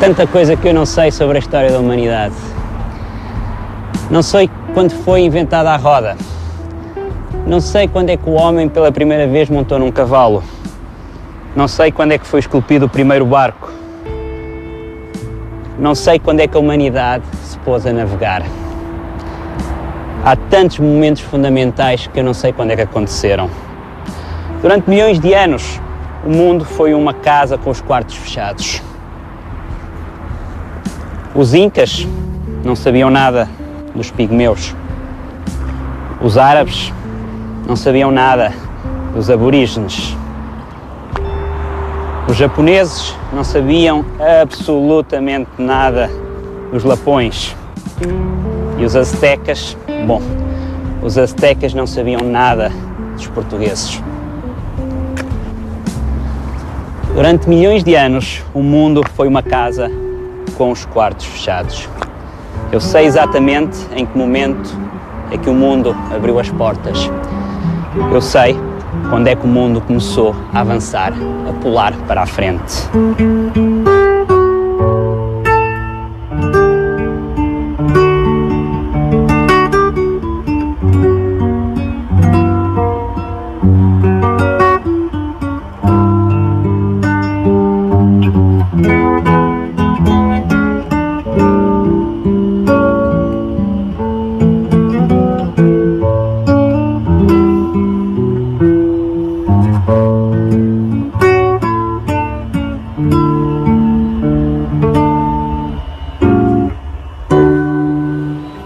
tanta coisa que eu não sei sobre a história da humanidade. Não sei quando foi inventada a roda. Não sei quando é que o homem pela primeira vez montou num cavalo. Não sei quando é que foi esculpido o primeiro barco. Não sei quando é que a humanidade se pôs a navegar. Há tantos momentos fundamentais que eu não sei quando é que aconteceram. Durante milhões de anos, o mundo foi uma casa com os quartos fechados. Os incas não sabiam nada dos pigmeus. Os árabes não sabiam nada dos aborígenes. Os japoneses não sabiam absolutamente nada dos lapões. E os aztecas, os aztecas não sabiam nada dos portugueses. Durante milhões de anos, o mundo foi uma casa com os quartos fechados. Eu sei exatamente em que momento é que o mundo abriu as portas. Eu sei quando é que o mundo começou a avançar, a pular para a frente.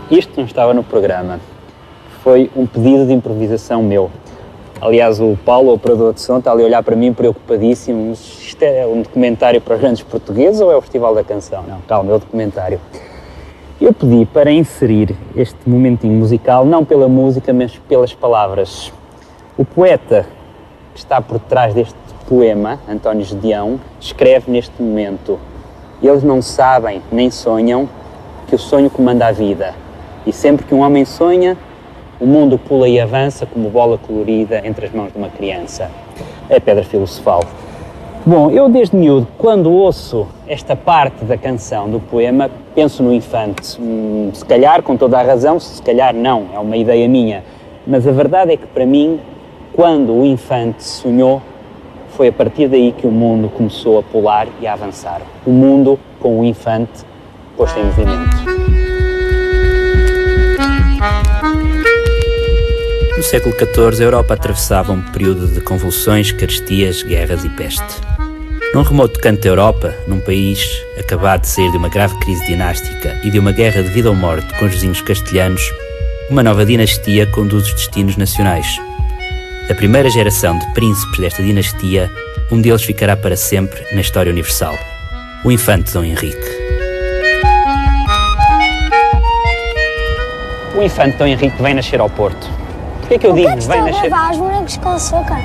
Isto não estava no programa, foi um pedido de improvisação meu. Aliás, o Paulo, o operador de som, está ali a olhar para mim preocupadíssimo. Isto é um documentário para grandes portugueses ou é o Festival da Canção? Não, calma, é o documentário. Eu pedi para inserir este momentinho musical, não pela música, mas pelas palavras. O poeta que está por trás deste poema, António Gedeão, escreve neste momento: eles não sabem nem sonham que o sonho comanda a vida. E sempre que um homem sonha, o mundo pula e avança como bola colorida entre as mãos de uma criança. É pedra filosofal. Bom, eu desde miúdo, quando ouço esta parte da canção, do poema, penso no infante. Se calhar com toda a razão, se calhar não, é uma ideia minha. Mas a verdade é que para mim, quando o infante sonhou, foi a partir daí que o mundo começou a pular e a avançar. O mundo, com o infante, posto em movimento. No século XIV, a Europa atravessava um período de convulsões, carestias, guerras e peste. Num remoto canto da Europa, num país acabado de sair de uma grave crise dinástica e de uma guerra de vida ou morte com os vizinhos castelhanos, uma nova dinastia conduz os destinos nacionais. Da primeira geração de príncipes desta dinastia, um deles ficará para sempre na história universal: o infante Dom Henrique. O infante Dom Henrique vem nascer ao Porto. Porquê é que eu digo que vem nascer? Gravar os morangos com açúcar.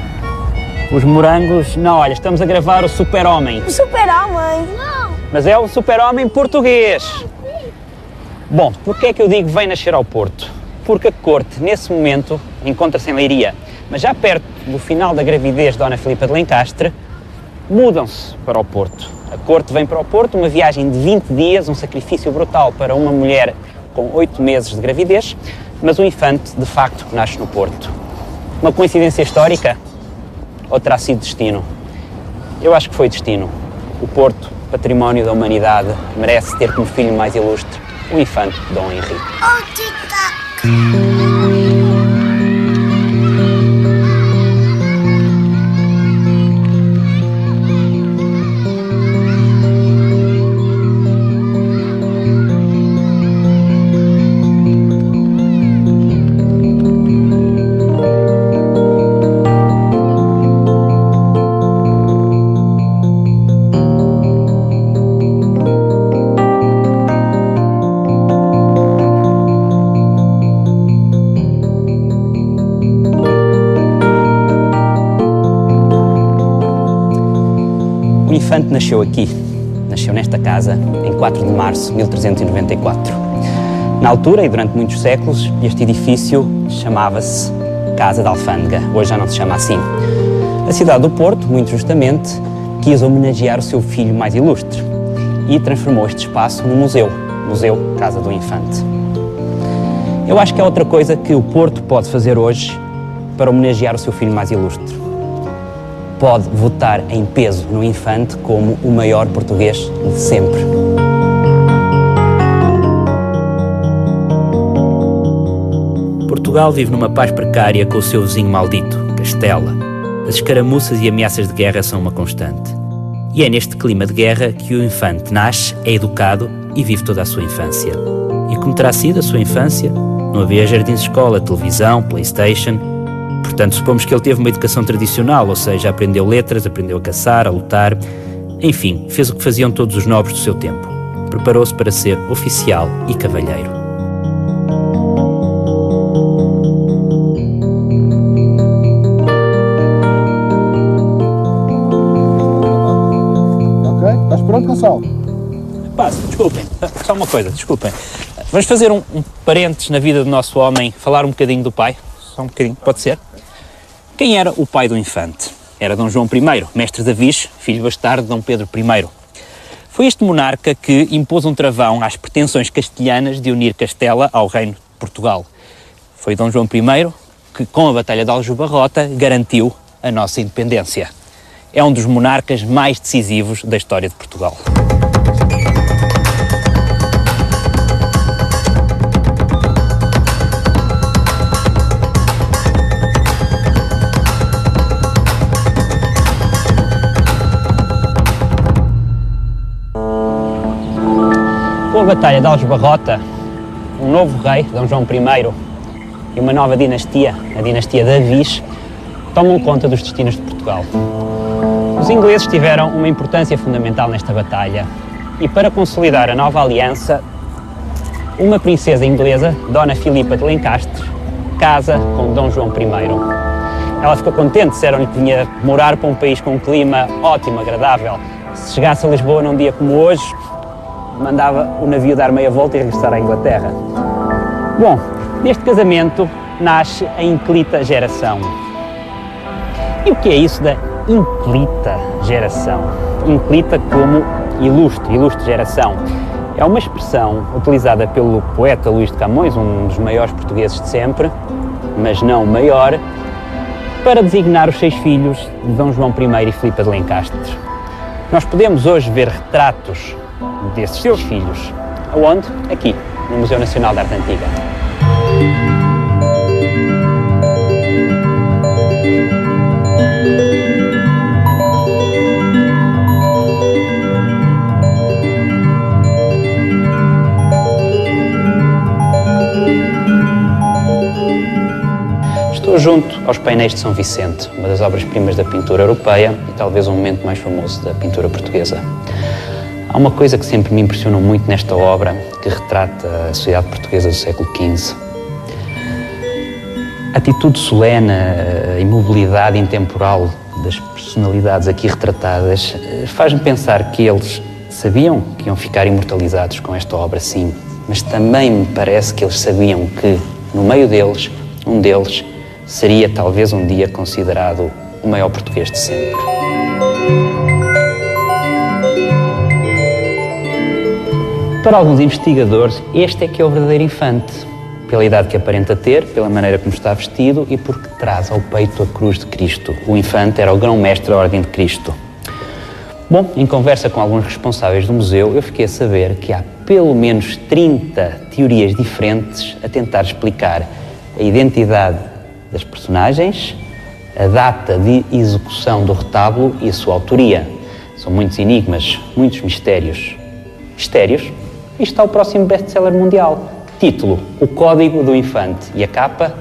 Os morangos? Não, olha, estamos a gravar o Super-Homem. O Super-Homem? Não. Mas é o Super-Homem português. Bom, porquê é que eu digo que vem nascer ao Porto? Porque a corte, nesse momento, encontra-se em Leiria. Mas já perto do final da gravidez de Dona Filipa de Lencastre, mudam-se para o Porto. A corte vem para o Porto, uma viagem de 20 dias, um sacrifício brutal para uma mulher com 8 meses de gravidez, mas o infante, de facto, nasce no Porto. Uma coincidência histórica? Ou terá sido destino? Eu acho que foi destino. O Porto, património da humanidade, merece ter como filho mais ilustre o infante Dom Henrique. Oh, tic-tac. O infante nasceu aqui, nasceu nesta casa, em 4 de março de 1394. Na altura, e durante muitos séculos, este edifício chamava-se Casa da Alfândega, hoje já não se chama assim. A cidade do Porto, muito justamente, quis homenagear o seu filho mais ilustre. e transformou este espaço num museu, Museu Casa do Infante. Eu acho que é outra coisa que o Porto pode fazer hoje para homenagear o seu filho mais ilustre. Pode votar em peso no Infante como o maior português de sempre. Portugal vive numa paz precária com o seu vizinho maldito, Castela. As escaramuças e ameaças de guerra são uma constante. E é neste clima de guerra que o Infante nasce, é educado e vive toda a sua infância. E como terá sido a sua infância? Não havia jardins-escola, televisão, PlayStation. Portanto, supomos que ele teve uma educação tradicional, ou seja, aprendeu letras, aprendeu a caçar, a lutar. Enfim, fez o que faziam todos os nobres do seu tempo. Preparou-se para ser oficial e cavalheiro. Estás pronto, Gonçalo? Desculpem, só uma coisa, desculpem. Vamos fazer um parênteses na vida do nosso homem, falar um bocadinho do pai? Só um bocadinho, pode ser? Quem era o pai do Infante? Era Dom João I, mestre da Vixe, filho bastardo de Dom Pedro I. Foi este monarca que impôs um travão às pretensões castelhanas de unir Castela ao reino de Portugal. Foi Dom João I que, com a Batalha de Aljubarrota, garantiu a nossa independência. É um dos monarcas mais decisivos da história de Portugal. Com a Batalha de Aljubarrota, um novo rei, Dom João I, e uma nova dinastia, a dinastia da Vixe, tomam conta dos destinos de Portugal. Os ingleses tiveram uma importância fundamental nesta batalha e, para consolidar a nova aliança, uma princesa inglesa, Dona Filipa de Lencastre, casa com Dom João I. Ela ficou contente, disseram-lhe que vinha morar para um país com um clima ótimo, agradável. Se chegasse a Lisboa num dia como hoje, mandava o navio dar meia volta e regressar à Inglaterra. Bom, neste casamento nasce a inclita geração. E o que é isso da inclita geração? Inclita como ilustre geração. É uma expressão utilizada pelo poeta Luís de Camões, um dos maiores portugueses de sempre, mas não o maior, para designar os 6 filhos de Dom João I e Filipa de Lencastre. Nós podemos hoje ver retratos desses 6 filhos. Aonde? Aqui, no Museu Nacional de Arte Antiga. Estou junto aos painéis de São Vicente, uma das obras-primas da pintura europeia e talvez o momento mais famoso da pintura portuguesa. Há uma coisa que sempre me impressionou muito nesta obra, que retrata a sociedade portuguesa do século XV. A atitude solene, a imobilidade intemporal das personalidades aqui retratadas faz-me pensar que eles sabiam que iam ficar imortalizados com esta obra, sim, mas também me parece que eles sabiam que, no meio deles, um deles seria talvez um dia considerado o maior português de sempre. Para alguns investigadores, este é que é o verdadeiro infante, pela idade que aparenta ter, pela maneira como está vestido e porque traz ao peito a cruz de Cristo. O infante era o grão-mestre da Ordem de Cristo. Bom, em conversa com alguns responsáveis do museu, eu fiquei a saber que há pelo menos 30 teorias diferentes a tentar explicar a identidade das personagens, a data de execução do retábulo e a sua autoria. São muitos enigmas, muitos mistérios. Mistérios? E está o próximo best-seller mundial. Título: O Código do Infante. E a capa?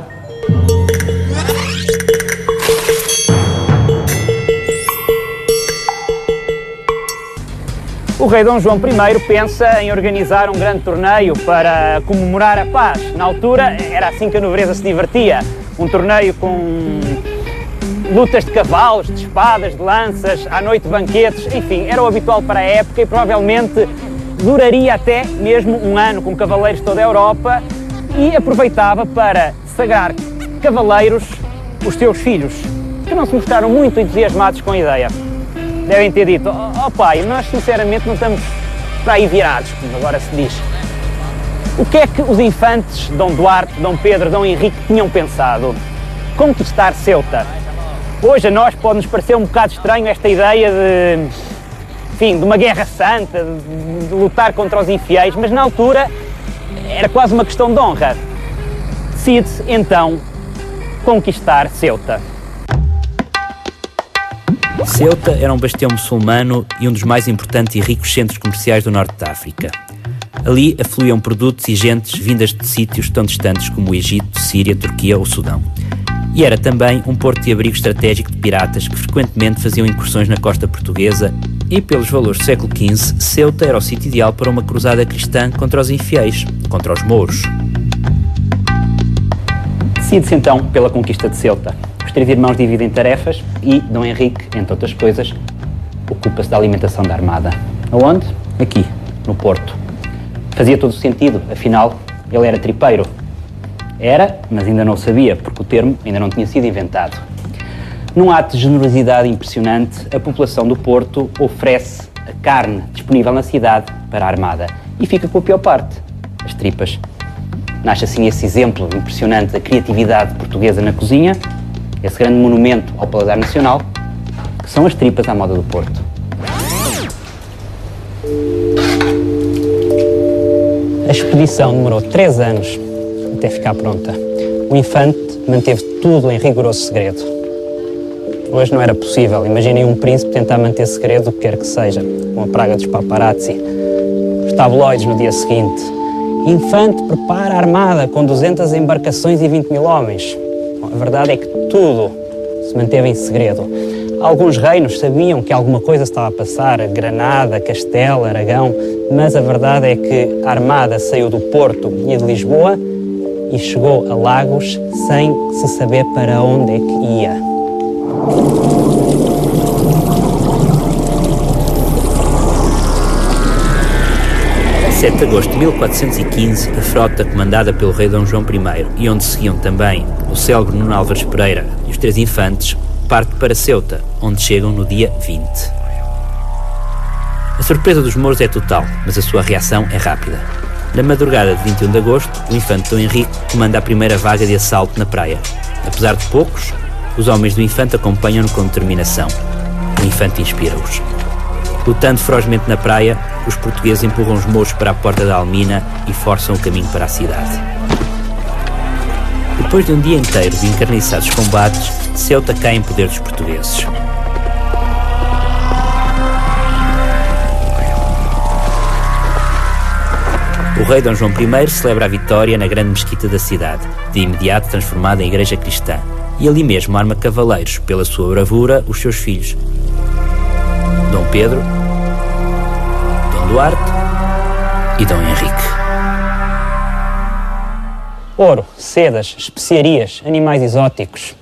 O rei Dom João I pensa em organizar um grande torneio para comemorar a paz. Na altura, era assim que a nobreza se divertia. Um torneio com lutas de cavalos, de espadas, de lanças, à noite banquetes, enfim, era o habitual para a época e provavelmente duraria até mesmo um ano, com cavaleiros de toda a Europa, e aproveitava para sagrar cavaleiros os seus filhos, que não se mostraram muito entusiasmados com a ideia. Devem ter dito: oh pai, nós sinceramente não estamos para aí virados, como agora se diz. O que é que os infantes Dom Duarte, Dom Pedro, Dom Henrique tinham pensado? Conquistar Ceuta. Hoje a nós pode-nos parecer um bocado estranho esta ideia de uma guerra santa, de lutar contra os infiéis, mas na altura era quase uma questão de honra. Decide-se então conquistar Ceuta. Ceuta era um bastião muçulmano e um dos mais importantes e ricos centros comerciais do norte da África. Ali afluíam produtos e gentes vindas de sítios tão distantes como o Egito, Síria, Turquia ou Sudão. E era também um porto de abrigo estratégico de piratas que frequentemente faziam incursões na costa portuguesa e, pelos valores do século XV, Ceuta era o sítio ideal para uma cruzada cristã contra os infiéis, contra os mouros. Decide-se então pela conquista de Ceuta. Os 3 irmãos dividem tarefas e Dom Henrique, entre outras coisas, ocupa-se da alimentação da armada. Aonde? Aqui, no Porto. Fazia todo o sentido, afinal, ele era tripeiro. Era, mas ainda não o sabia, porque o termo ainda não tinha sido inventado. Num ato de generosidade impressionante, a população do Porto oferece a carne disponível na cidade para a armada e fica com a pior parte, as tripas. Nasce assim esse exemplo impressionante da criatividade portuguesa na cozinha, esse grande monumento ao paladar nacional, que são as tripas à moda do Porto. A expedição demorou 3 anos até ficar pronta. O infante manteve tudo em rigoroso segredo. Hoje não era possível. Imaginem um príncipe tentar manter segredo o que quer que seja, com a praga dos paparazzi. Os tabloides no dia seguinte. Infante prepara a armada com 200 embarcações e 20 mil homens. Bom, a verdade é que tudo se manteve em segredo. Alguns reinos sabiam que alguma coisa estava a passar, Granada, Castela, Aragão, mas a verdade é que a armada saiu do Porto e de Lisboa e chegou a Lagos sem se saber para onde é que ia. 7 de agosto de 1415, a frota comandada pelo rei Dom João I, e onde seguiam também o célebre Nuno Álvares Pereira e os 3 infantes, parte para Ceuta, onde chegam no dia 20. A surpresa dos mouros é total, mas a sua reação é rápida. Na madrugada de 21 de agosto, o infante Dom Henrique comanda a primeira vaga de assalto na praia. Apesar de poucos, os homens do infante acompanham-no com determinação. O infante inspira-os. Lutando ferozmente na praia, os portugueses empurram os mouros para a porta da Almina e forçam o caminho para a cidade. Depois de um dia inteiro de encarniçados combates, Ceuta cai em poder dos portugueses. O rei Dom João I celebra a vitória na grande mesquita da cidade, de imediato transformada em igreja cristã, e ali mesmo arma cavaleiros, pela sua bravura, os seus filhos, Dom Pedro, Dom Duarte e Dom Henrique. Ouro, sedas, especiarias, animais exóticos.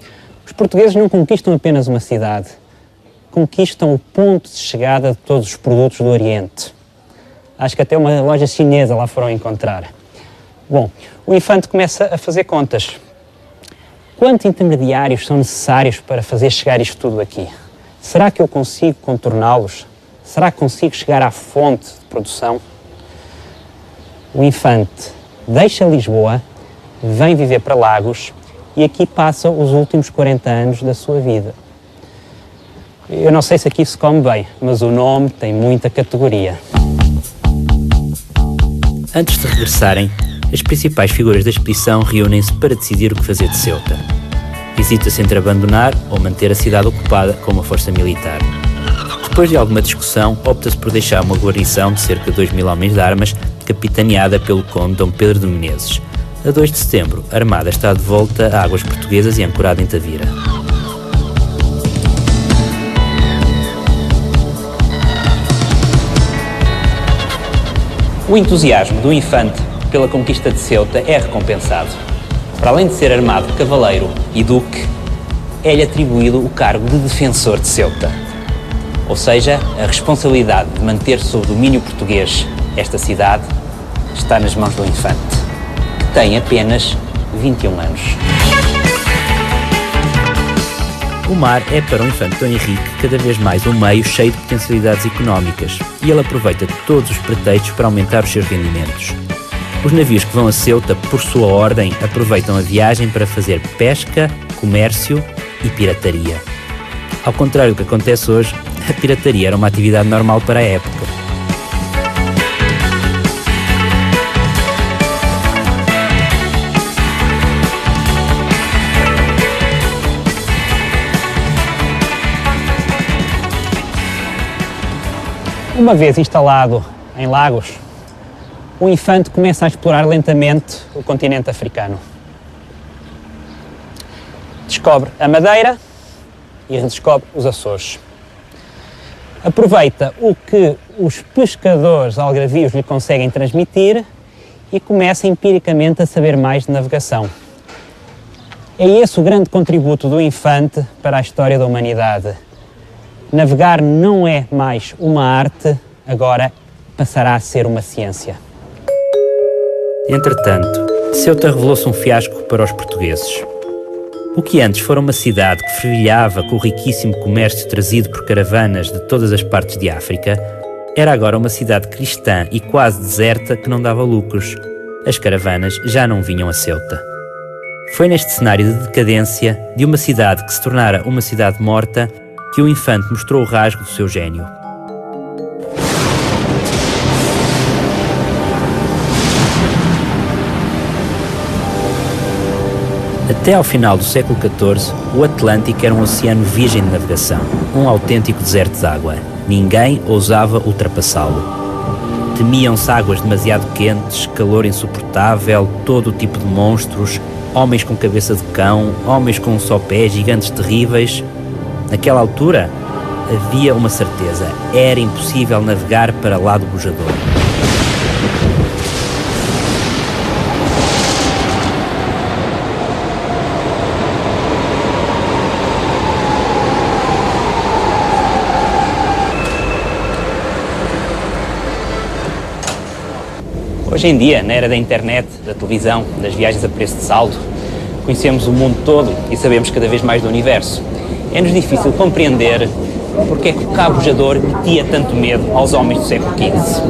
Os portugueses não conquistam apenas uma cidade, conquistam o ponto de chegada de todos os produtos do Oriente. Acho que até uma loja chinesa lá foram encontrar. Bom, o infante começa a fazer contas. Quantos intermediários são necessários para fazer chegar isto tudo aqui? Será que eu consigo contorná-los? Será que consigo chegar à fonte de produção? O infante deixa Lisboa, vem viver para Lagos e aqui passa os últimos 40 anos da sua vida. Eu não sei se aqui se come bem, mas o nome tem muita categoria. Antes de regressarem, as principais figuras da expedição reúnem-se para decidir o que fazer de Ceuta. Hesita-se entre abandonar ou manter a cidade ocupada com uma força militar. Depois de alguma discussão, opta-se por deixar uma guarnição de cerca de 2.000 homens de armas, capitaneada pelo conde Dom Pedro de Menezes. A 2 de setembro, a armada está de volta a águas portuguesas e ancorada em Tavira. O entusiasmo do infante pela conquista de Ceuta é recompensado. Para além de ser armado cavaleiro e duque, é-lhe atribuído o cargo de defensor de Ceuta. Ou seja, a responsabilidade de manter sob domínio português esta cidade está nas mãos do infante, que tem apenas 21 anos. O mar é para o infante Dom Henrique cada vez mais um meio cheio de potencialidades económicas e ele aproveita todos os pretextos para aumentar os seus rendimentos. Os navios que vão a Ceuta, por sua ordem, aproveitam a viagem para fazer pesca, comércio e pirataria. Ao contrário do que acontece hoje, a pirataria era uma atividade normal para a época. Uma vez instalado em Lagos, o infante começa a explorar lentamente o continente africano. Descobre a Madeira e redescobre os Açores. Aproveita o que os pescadores algarvios lhe conseguem transmitir e começa empiricamente a saber mais de navegação. É esse o grande contributo do infante para a história da humanidade. Navegar não é mais uma arte, agora passará a ser uma ciência. Entretanto, Ceuta revelou-se um fiasco para os portugueses. O que antes fora uma cidade que fervilhava com o riquíssimo comércio trazido por caravanas de todas as partes de África, era agora uma cidade cristã e quase deserta que não dava lucros. As caravanas já não vinham a Ceuta. Foi neste cenário de decadência de uma cidade que se tornara uma cidade morta que o infante mostrou o rasgo do seu gênio. Até ao final do século XIV, o Atlântico era um oceano virgem de navegação, um autêntico deserto de água. Ninguém ousava ultrapassá-lo. Temiam-se águas demasiado quentes, calor insuportável, todo o tipo de monstros, homens com cabeça de cão, homens com um só pé, gigantes terríveis. Naquela altura, havia uma certeza: era impossível navegar para lá do bujador. Hoje em dia, na era da internet, da televisão, das viagens a preço de saldo, conhecemos o mundo todo e sabemos cada vez mais do universo. É-nos difícil compreender porque é que o cabo bujador metia tanto medo aos homens do século XV.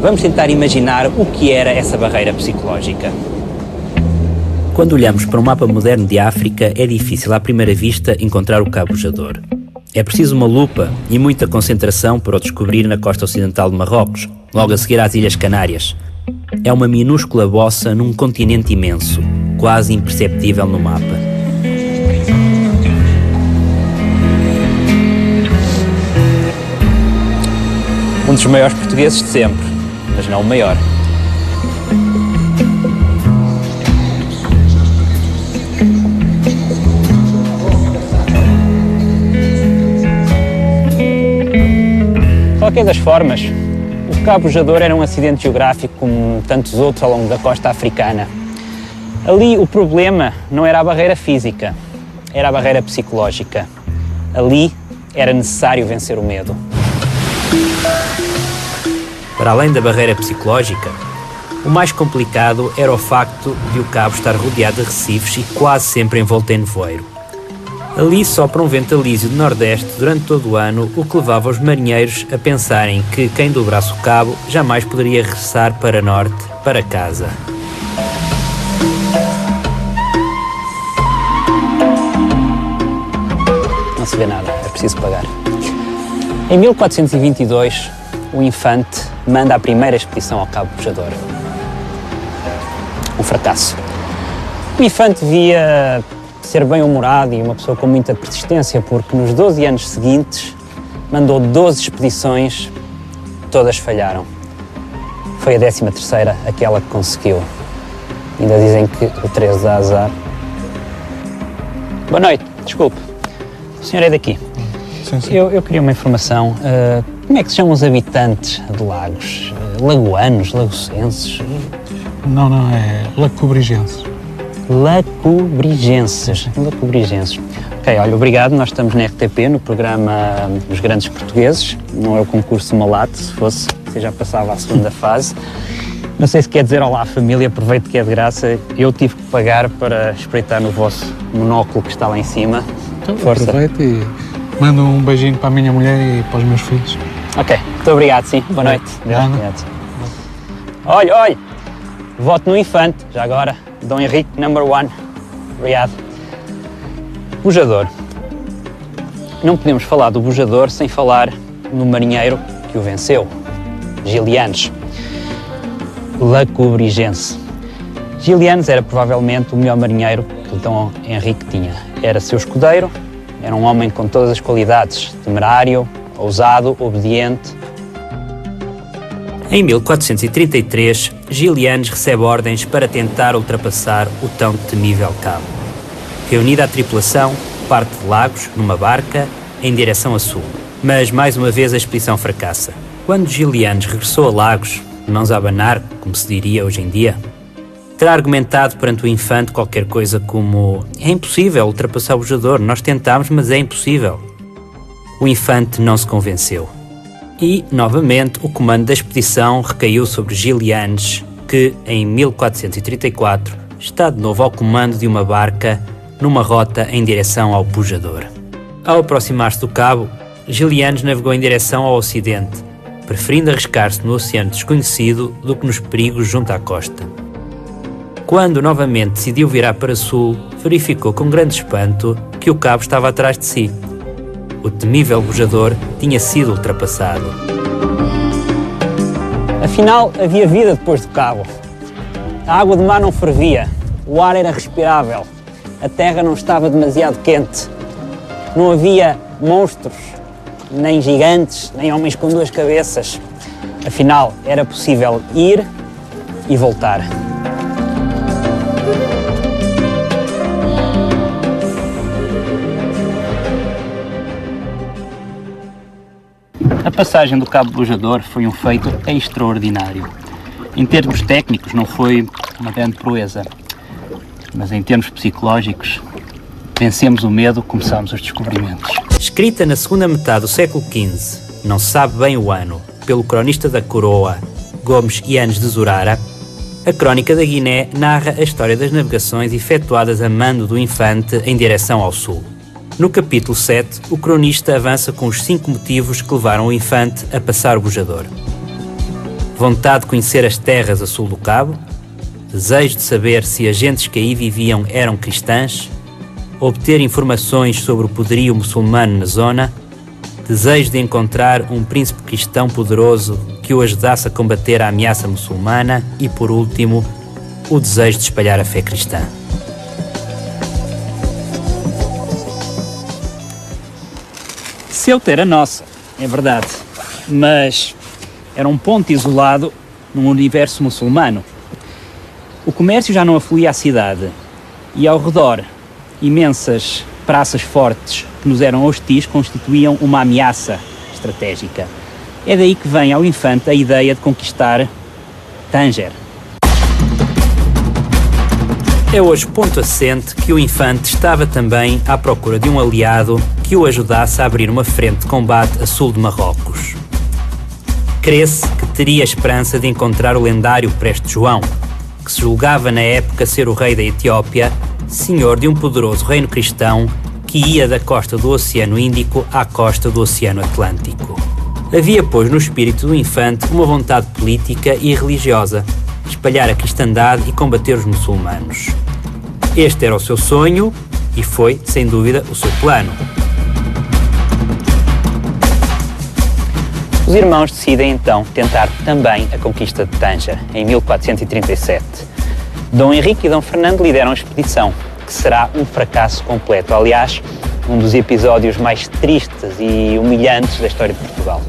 Vamos tentar imaginar o que era essa barreira psicológica. Quando olhamos para um mapa moderno de África, é difícil à primeira vista encontrar o cabo bujador. É preciso uma lupa e muita concentração para o descobrir na costa ocidental de Marrocos, logo a seguir às Ilhas Canárias. É uma minúscula bossa num continente imenso, quase imperceptível no mapa. Um dos maiores portugueses de sempre, mas não o maior. De qualquer das formas, o cabo bujador era um acidente geográfico como tantos outros ao longo da costa africana. Ali o problema não era a barreira física, era a barreira psicológica. Ali era necessário vencer o medo. Para além da barreira psicológica, o mais complicado era o facto de o cabo estar rodeado de recifes e quase sempre envolto em nevoeiro. Ali sopra um vento alísio de nordeste durante todo o ano, o que levava os marinheiros a pensarem que quem dobrasse o cabo jamais poderia regressar para norte, para casa. Não se vê nada, é preciso pagar. Em 1422, o infante manda a primeira expedição ao cabo bujador. Um fracasso. O infante devia ser bem-humorado e uma pessoa com muita persistência, porque nos 12 anos seguintes mandou 12 expedições, todas falharam. Foi a 13ª aquela que conseguiu. Ainda dizem que o 13 dá azar. Boa noite, desculpe. O senhor é daqui? Sim, sim. Eu queria uma informação. Como é que se chamam os habitantes de Lagos? Lagoanos, lagocenses? Não, é lacobrigenses. Lacobrigenses. Ok, olha, obrigado. Nós estamos na RTP, no programa Os Grandes Portugueses. Não é o concurso Malato, se fosse, você já passava à segunda fase. Não sei se quer dizer olá família, aproveito que é de graça. Eu tive que pagar para espreitar no vosso monóculo que está lá em cima. Então, Força. aproveita e manda um beijinho para a minha mulher e para os meus filhos. Ok, muito obrigado, sim. Boa noite. Nada. Obrigado. Olha, voto no Infante, já agora. Dom Henrique, number 1. Obrigado. Bujador. Não podemos falar do Bujador sem falar no marinheiro que o venceu, Gilianes, Lacobrigense. Gilianes era provavelmente o melhor marinheiro que Dom Henrique tinha. Era seu escudeiro, era um homem com todas as qualidades, temerário, ousado, obediente. Em 1433, Gilianes recebe ordens para tentar ultrapassar o tão temível cabo. Reunida a tripulação, parte de Lagos, numa barca, em direção a sul. Mas, mais uma vez, a expedição fracassa. Quando Gilianes regressou a Lagos, mãos a abanar, como se diria hoje em dia, terá argumentado perante o Infante qualquer coisa como: é impossível ultrapassar o Bujador, nós tentámos, mas é impossível. O Infante não se convenceu. E, novamente, o comando da expedição recaiu sobre Gilianes, que, em 1434, está de novo ao comando de uma barca numa rota em direção ao Bujador. Ao aproximar-se do cabo, Gilianes navegou em direção ao ocidente, preferindo arriscar-se no oceano desconhecido do que nos perigos junto à costa. Quando novamente decidiu virar para sul, verificou com grande espanto que o cabo estava atrás de si. O temível Bujador tinha sido ultrapassado. Afinal, havia vida depois do cabo. A água do mar não fervia, o ar era respirável, a terra não estava demasiado quente, não havia monstros, nem gigantes, nem homens com 2 cabeças. Afinal, era possível ir e voltar. A passagem do Cabo Bujador foi um feito extraordinário. Em termos técnicos não foi uma grande proeza, mas em termos psicológicos, vencemos o medo, começamos os descobrimentos. Escrita na segunda metade do século XV, não se sabe bem o ano, pelo cronista da coroa, Gomes Yanes de Zurara, a Crónica da Guiné narra a história das navegações efetuadas a mando do Infante em direção ao sul. No capítulo 7, o cronista avança com os 5 motivos que levaram o Infante a passar o Bujador. Vontade de conhecer as terras a sul do Cabo, desejo de saber se as gentes que aí viviam eram cristãs, obter informações sobre o poderio muçulmano na zona, desejo de encontrar um príncipe cristão poderoso que o ajudasse a combater a ameaça muçulmana e, por último, o desejo de espalhar a fé cristã. Ceuta era nossa, é verdade, mas era um ponto isolado num universo muçulmano. O comércio já não afluía à cidade e, ao redor, imensas praças fortes que nos eram hostis constituíam uma ameaça estratégica. É daí que vem ao Infante a ideia de conquistar Tânger. É hoje ponto assente que o Infante estava também à procura de um aliado que o ajudasse a abrir uma frente de combate a sul de Marrocos. Crê-se que teria a esperança de encontrar o lendário Preste João, que se julgava na época ser o rei da Etiópia, senhor de um poderoso reino cristão que ia da costa do Oceano Índico à costa do Oceano Atlântico. Havia, pois, no espírito do Infante uma vontade política e religiosa, espalhar a cristandade e combater os muçulmanos. Este era o seu sonho e foi, sem dúvida, o seu plano. Os irmãos decidem então tentar também a conquista de Tânger, em 1437. Dom Henrique e Dom Fernando lideram a expedição, que será um fracasso completo. Aliás, um dos episódios mais tristes e humilhantes da história de Portugal.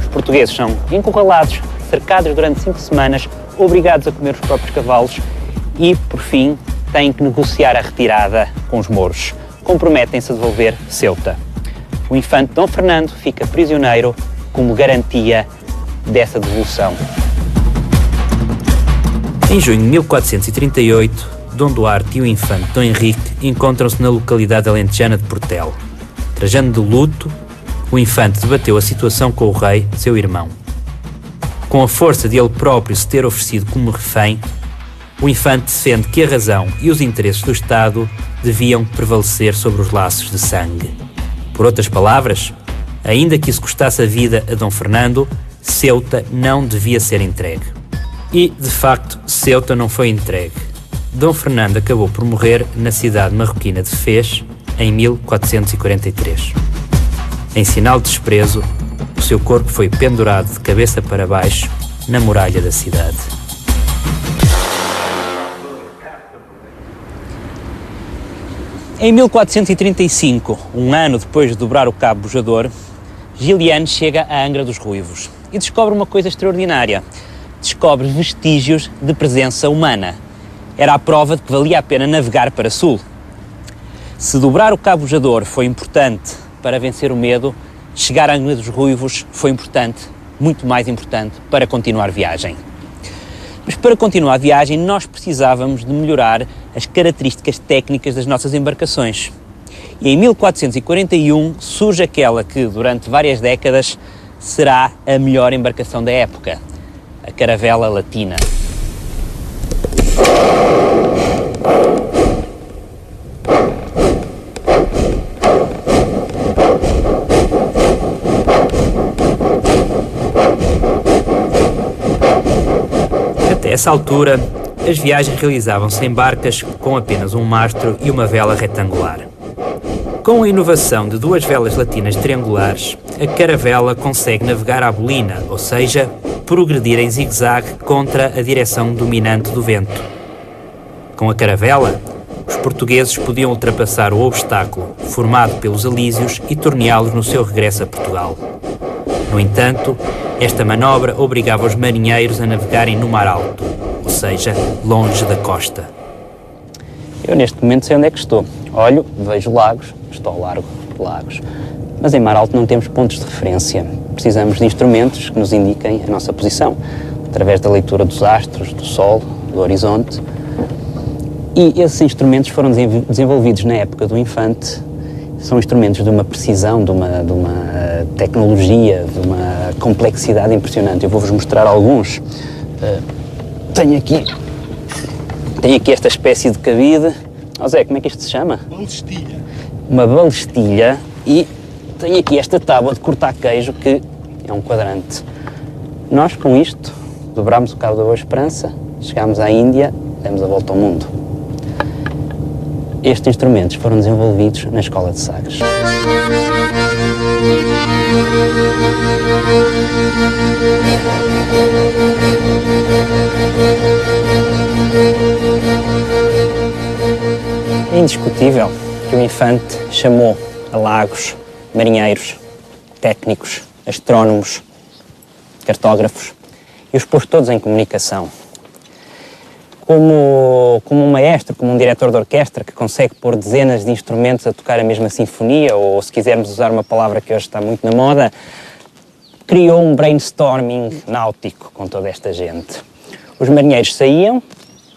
Os portugueses são encurralados, cercados durante 5 semanas, obrigados a comer os próprios cavalos e, por fim, têm que negociar a retirada com os mouros. Comprometem-se a devolver Ceuta. O infante Dom Fernando fica prisioneiro como garantia dessa devolução. Em junho de 1438, Dom Duarte e o infante Dom Henrique encontram-se na localidade alentejana de Portel. Trajando de luto, o infante debateu a situação com o rei, seu irmão. Com a força de ele próprio se ter oferecido como refém, o infante defende que a razão e os interesses do Estado deviam prevalecer sobre os laços de sangue. Por outras palavras, ainda que isso custasse a vida a Dom Fernando, Ceuta não devia ser entregue. E, de facto, Ceuta não foi entregue. Dom Fernando acabou por morrer na cidade marroquina de Fez, em 1443. Em sinal de desprezo, o seu corpo foi pendurado de cabeça para baixo na muralha da cidade. Em 1435, um ano depois de dobrar o Cabo Bojador, Giliano chega a Angra dos Ruivos e descobre uma coisa extraordinária. Descobre vestígios de presença humana. Era a prova de que valia a pena navegar para sul. Se dobrar o Cabo Bojador foi importante para vencer o medo, chegar a Angra dos Ruivos foi importante, muito mais importante, para continuar a viagem. Mas para continuar a viagem nós precisávamos de melhorar as características técnicas das nossas embarcações. E em 1441 surge aquela que, durante várias décadas, será a melhor embarcação da época, a Caravela Latina. Até essa altura, as viagens realizavam-se em barcas com apenas um mastro e uma vela retangular. Com a inovação de duas velas latinas triangulares, a caravela consegue navegar à bolina, ou seja, progredir em zigue-zague contra a direção dominante do vento. Com a caravela, os portugueses podiam ultrapassar o obstáculo formado pelos alísios e torneá-los no seu regresso a Portugal. No entanto, esta manobra obrigava os marinheiros a navegarem no mar alto, ou seja, longe da costa. Eu neste momento sei onde é que estou. Olho, vejo lagos, estou ao largo de lagos. Mas em mar alto não temos pontos de referência. Precisamos de instrumentos que nos indiquem a nossa posição, através da leitura dos astros, do sol, do horizonte. E esses instrumentos foram desenvolvidos na época do infante. São instrumentos de uma precisão, de uma tecnologia, de uma complexidade impressionante. Eu vou-vos mostrar alguns. Tenho aqui esta espécie de cabide. Oh Zé, como é que isto se chama? Balestilha. Uma balestilha, e tenho aqui esta tábua de cortar queijo que é um quadrante. Nós com isto dobramos o Cabo da Boa Esperança, chegamos à Índia, demos a volta ao mundo. Estes instrumentos foram desenvolvidos na Escola de Sagres. É indiscutível que o infante chamou a lagos, marinheiros, técnicos, astrónomos, cartógrafos e os pôs todos em comunicação. Como um maestro, como um diretor de orquestra que consegue pôr dezenas de instrumentos a tocar a mesma sinfonia, ou se quisermos usar uma palavra que hoje está muito na moda, criou um brainstorming náutico com toda esta gente. Os marinheiros saíam,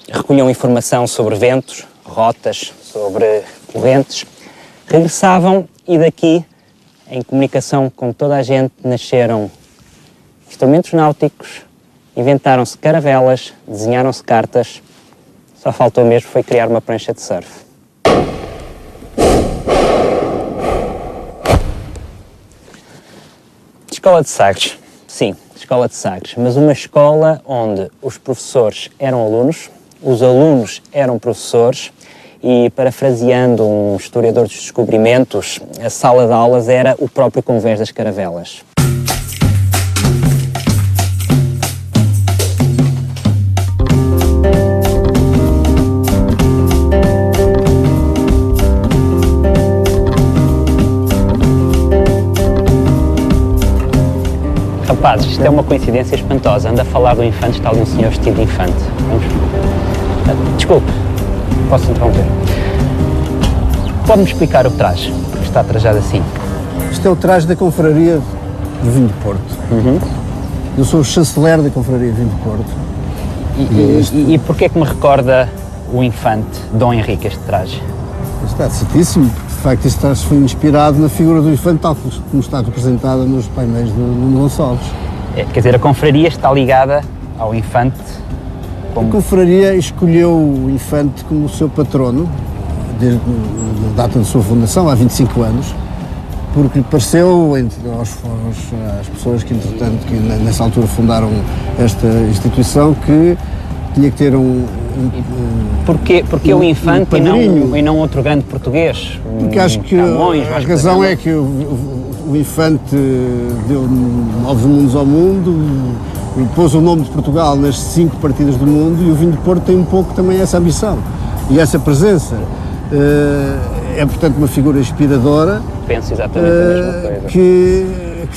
recolhiam informação sobre ventos, rotas, sobre correntes, regressavam e daqui, em comunicação com toda a gente, nasceram instrumentos náuticos, inventaram-se caravelas, desenharam-se cartas, só faltou mesmo foi criar uma prancha de surf. Escola de Sagres, sim, Escola de Sagres, mas uma escola onde os professores eram alunos, os alunos eram professores e, parafraseando um historiador dos descobrimentos, a sala de aulas era o próprio convés das caravelas. Rapazes, isto é uma coincidência espantosa. Anda a falar do infante, está ali um senhor vestido de infante. Vamos. Desculpe, posso interromper? Pode-me explicar o traje? Porque está trajado assim. Isto é o traje da Confraria de Vinho de Porto. Eu sou o chanceler da Confraria de Vinho de Porto. E porquê é que me recorda o infante Dom Henrique, este traje? Está certíssimo. De facto, este traje foi inspirado na figura do infante, tal como está representada nos painéis do Nuno Gonçalves. Quer dizer, a confraria está ligada ao infante A confraria escolheu o infante como o seu patrono, desde a data da sua fundação, há 25 anos, porque lhe pareceu, às pessoas que, entretanto, que nessa altura fundaram esta instituição, que tinha que ter Porquê o infante e não outro grande português? Porque acho que a razão é que o infante deu novos mundos ao mundo, pôs o nome de Portugal nas 5 partidas do mundo, e o vinho de Porto tem um pouco também essa ambição e essa presença. É, portanto, uma figura inspiradora. Penso exatamente a mesma coisa. Que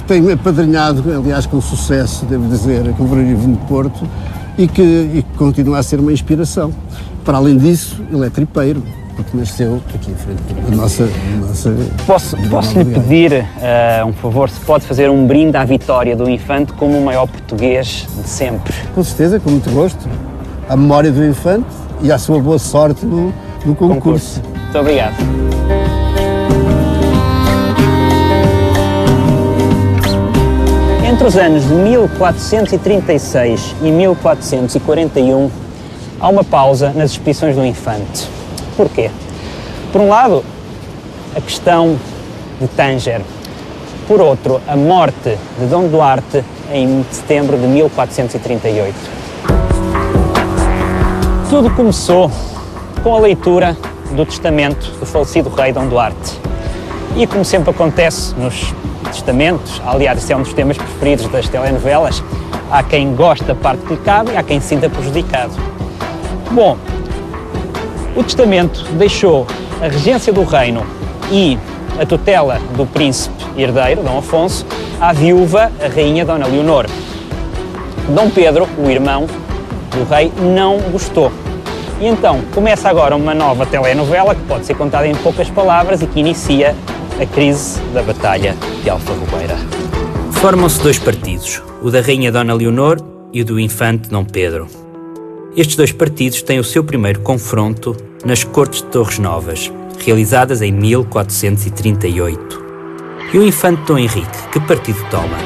tem apadrinhado, aliás, com sucesso, devo dizer, a Confraria Vinho de Porto, e que continua a ser uma inspiração. Para além disso, ele é tripeiro, porque nasceu aqui em frente da nossa Posso-lhe pedir um favor, se pode fazer um brinde à vitória do infante como o maior português de sempre? Com certeza, com muito gosto. À memória do infante e à sua boa sorte no concurso. Muito obrigado. Entre os anos de 1436 e 1441, há uma pausa nas expedições do infante. Porquê? Por um lado, a questão de Tânger. Por outro, a morte de Dom Duarte em setembro de 1438. Tudo começou com a leitura do testamento do falecido rei Dom Duarte. E como sempre acontece nos testamentos, aliás, esse é um dos temas preferidos das telenovelas, há quem goste da parte que lhe cabe e há quem se sinta prejudicado. Bom, o testamento deixou a regência do reino e a tutela do príncipe herdeiro, Dom Afonso, à viúva, a rainha Dona Leonor. Dom Pedro, o irmão do rei, não gostou. E então começa agora uma nova telenovela que pode ser contada em poucas palavras e que inicia a crise da Batalha de Alfarrobeira. Formam-se 2 partidos, o da rainha Dona Leonor e o do infante Dom Pedro. Estes 2 partidos têm o seu primeiro confronto nas Cortes de Torres Novas, realizadas em 1438. E o infante Dom Henrique, que partido toma?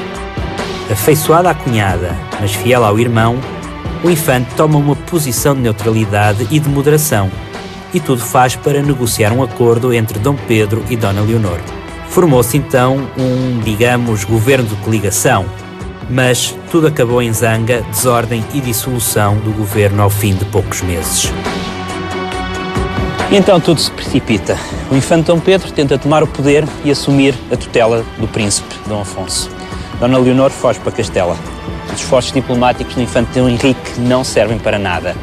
Afeiçoado à cunhada, mas fiel ao irmão, o infante toma uma posição de neutralidade e de moderação, e tudo faz para negociar um acordo entre Dom Pedro e Dona Leonor. Formou-se então digamos, governo de coligação, mas tudo acabou em zanga, desordem e dissolução do governo ao fim de poucos meses. E então tudo se precipita. O infante Dom Pedro tenta tomar o poder e assumir a tutela do príncipe Dom Afonso. Dona Leonor foge para Castela. Os esforços diplomáticos do infante Dom Henrique não servem para nada.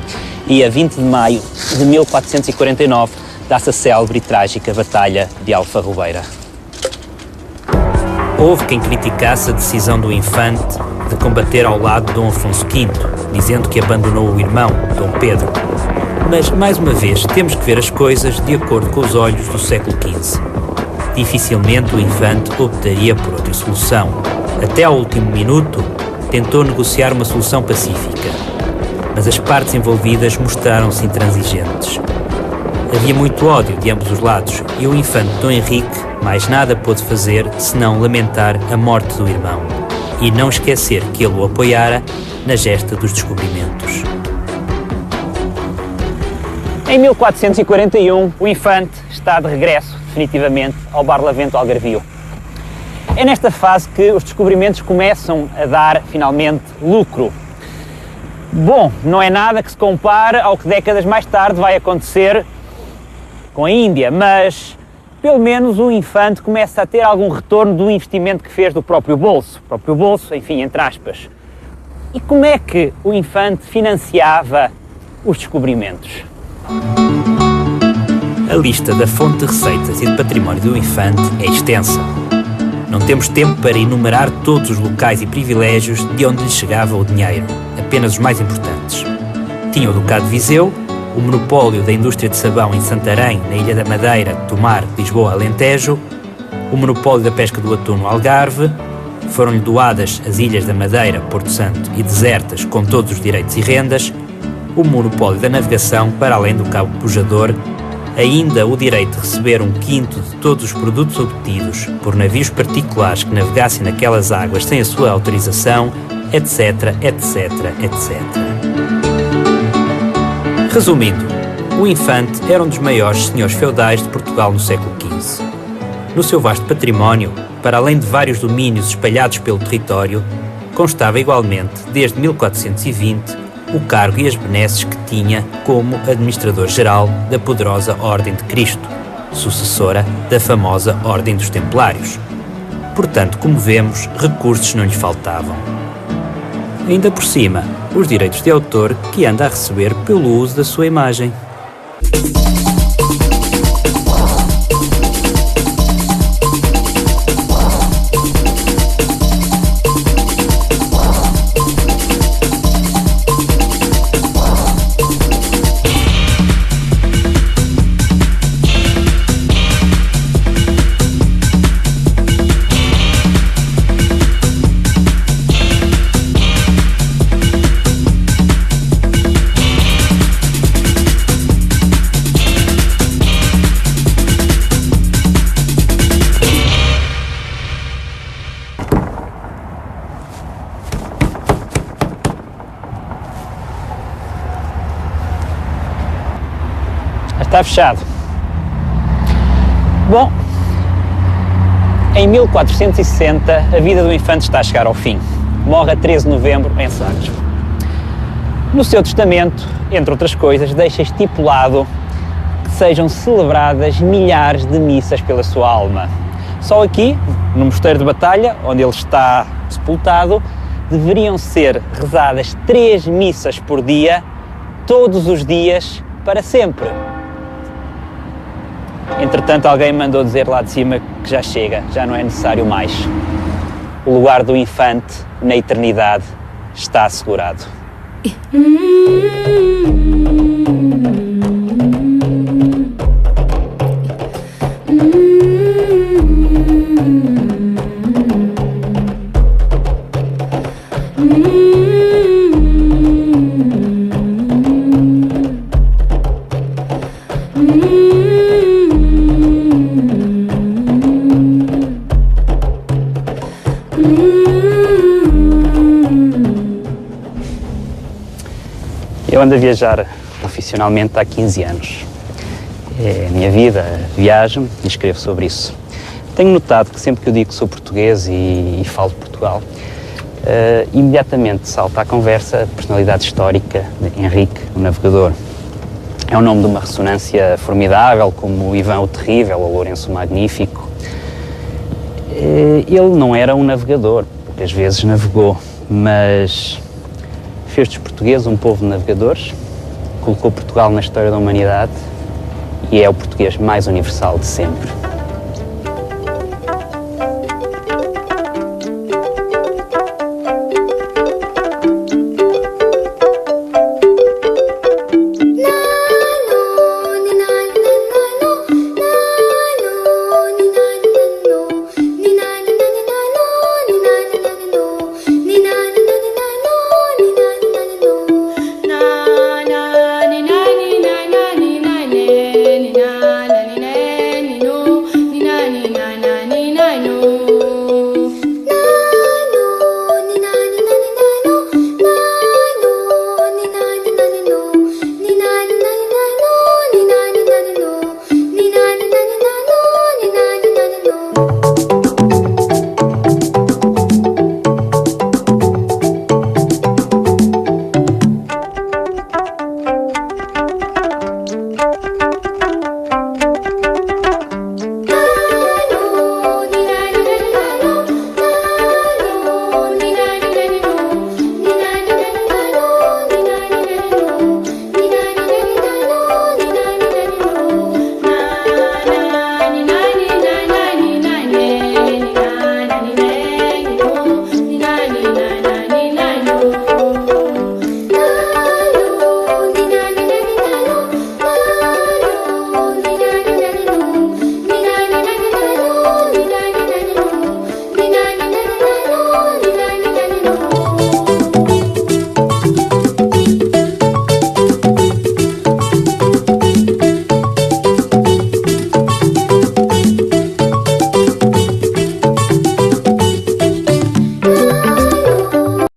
E a 20 de maio de 1449 dá-se a célebre e trágica Batalha de Alfarrobeira. Houve quem criticasse a decisão do infante de combater ao lado de Dom Afonso V, dizendo que abandonou o irmão, Dom Pedro. Mas, mais uma vez, temos que ver as coisas de acordo com os olhos do século XV. Dificilmente o infante optaria por outra solução. Até ao último minuto, tentou negociar uma solução pacífica, mas as partes envolvidas mostraram-se intransigentes. Havia muito ódio de ambos os lados e o infante Dom Henrique mais nada pôde fazer senão lamentar a morte do irmão e não esquecer que ele o apoiara na gesta dos descobrimentos. Em 1441, o infante está de regresso, definitivamente, ao Barlavento Algarvio. É nesta fase que os descobrimentos começam a dar, finalmente, lucro. Bom, não é nada que se compare ao que décadas mais tarde vai acontecer com a Índia, mas pelo menos o infante começa a ter algum retorno do investimento que fez do próprio bolso, enfim, entre aspas. E como é que o infante financiava os descobrimentos? A lista da fonte de receitas e de património do infante é extensa. Não temos tempo para enumerar todos os locais e privilégios de onde lhe chegava o dinheiro, apenas os mais importantes. Tinha o Ducado de Viseu, o monopólio da indústria de sabão em Santarém, na Ilha da Madeira, Tomar, Lisboa, Alentejo, o monopólio da pesca do atum no Algarve, foram-lhe doadas as Ilhas da Madeira, Porto Santo e desertas com todos os direitos e rendas, o monopólio da navegação para além do Cabo Pujador, ainda o direito de receber 1/5 de todos os produtos obtidos por navios particulares que navegassem naquelas águas sem a sua autorização, etc, etc, etc. Resumindo, o infante era um dos maiores senhores feudais de Portugal no século XV. No seu vasto património, para além de vários domínios espalhados pelo território, constava igualmente, desde 1420, o cargo e as benesses que tinha como administrador-geral da poderosa Ordem de Cristo, sucessora da famosa Ordem dos Templários. Portanto, como vemos, recursos não lhe faltavam. Ainda por cima, os direitos de autor que anda a receber pelo uso da sua imagem. Está fechado. Bom, em 1460 a vida do infante está a chegar ao fim. Morre a 13 de novembro em Sagres. No seu testamento, entre outras coisas, deixa estipulado que sejam celebradas milhares de missas pela sua alma. Só aqui, no Mosteiro de Batalha, onde ele está sepultado, deveriam ser rezadas 3 missas por dia, todos os dias, para sempre. Entretanto, alguém mandou dizer lá de cima que já chega, já não é necessário mais. O lugar do infante na eternidade está assegurado. Eu ando a viajar profissionalmente há 15 anos. É a minha vida, viajo e escrevo sobre isso. Tenho notado que sempre que eu digo que sou português e falo de Portugal, imediatamente salta à conversa a personalidade histórica de Henrique, o Navegador. É um nome de uma ressonância formidável, como o Ivan o Terrível ou Lourenço o Magnífico. Ele não era um navegador, poucas vezes navegou, mas fez dos portugueses um povo de navegadores, colocou Portugal na história da humanidade e é o português mais universal de sempre.